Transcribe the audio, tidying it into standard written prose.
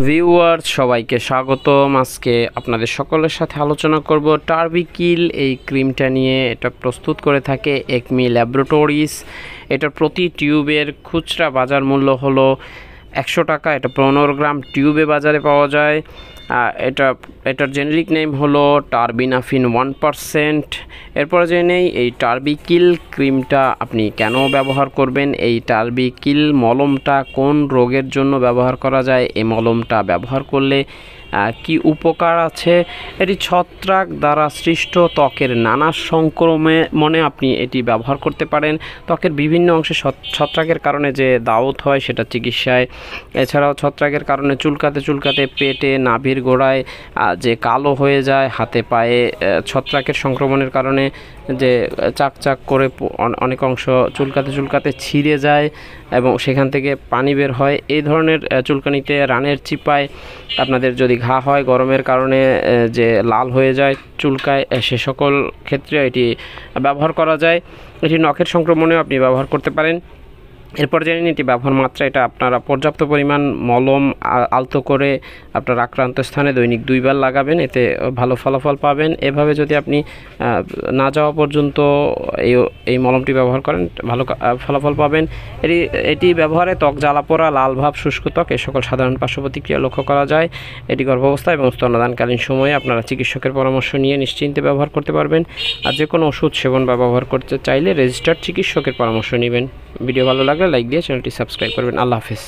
Viewers সবাইকে স্বাগতম। আজকে আপনাদের সকলের সাথে আলোচনা করব টার্বিকিল এই ক্রিমটা নিয়ে। এটা প্রস্তুত করে থাকে একমি ল্যাবরেটরিজ। এটার প্রতি টিউবের খুচরা বাজার মূল্য হলো 100 টাকা। এটা 15 গ্রাম টিউবে বাজারে পাওয়া যায়। এটার জেনেরিক নেম হলো টার্বিনাফিন 1%। এরপরে জেনেই এই টার্বিকিল ক্রিমটা আপনি কেন ব্যবহার করবেন, এই টার্বিকিল মলমটা কোন রোগের জন্য ব্যবহার করা যায়, এই মলমটা ব্যবহার করলে কি উপকার আছে। এটি ছত্রাক দ্বারা সৃষ্ট ত্বকের নানা সংক্রমণে আপনি এটি ব্যবহার করতে পারেন। ত্বকের বিভিন্ন অংশে ছত্রাকের কারণে যে দাউত হয় সেটা চিকিৎসায়, এছাড়াও ছত্রাকের কারণে চুলকাতে পেটে নাভির গোড়ায় যে কালো হয়ে যায়, হাতে পায়ে ছত্রাকের সংক্রমণের কারণে যে চাক করে অনেক অংশ চুলকাতে ছিঁড়ে যায় এবং সেখান থেকে পানি বের হয়, এই ধরনের চুলকানিতে রানের চিপায় আপনাদের যদি ঘা হয় গরমের কারণে যে লাল হয়ে যায় চুলকায়, সে সকল ক্ষেত্রে এটি ব্যবহার করা যায়। এটি নখের সংক্রমণেও আপনি ব্যবহার করতে পারেন। এরপর জেনে নিন এটি ব্যবহার মাত্রা। এটা আপনারা পর্যাপ্ত পরিমাণ মলম আলতো করে আপনার আক্রান্ত স্থানে দৈনিক 2 বার লাগাবেন, এতে ভালো ফলাফল পাবেন। এভাবে যদি আপনি না যাওয়া পর্যন্ত এই মলমটি ব্যবহার করেন ভালো ফলাফল পাবেন। এটি ব্যবহারে ত্বক জ্বালাপোড়া, লাল ভাব, শুষ্ক ত্বক এই সকল সাধারণ পার্শ্ব প্রতিক্রিয়া লক্ষ্য করা যায়। এটি গর্ভাবস্থা এবং স্তন্যদানকালীন সময়ে আপনারা চিকিৎসকের পরামর্শ নিয়ে নিশ্চিন্তে ব্যবহার করতে পারবেন। আর যে কোনো ওষুধ সেবন বা ব্যবহার করতে চাইলে রেজিস্টার্ড চিকিৎসকের পরামর্শ নেবেন। ভিডিও ভালো লাগলে লাইক দিয়ে চ্যানেলটি সাবস্ক্রাইব করবেন। আল্লাহ হাফেজ।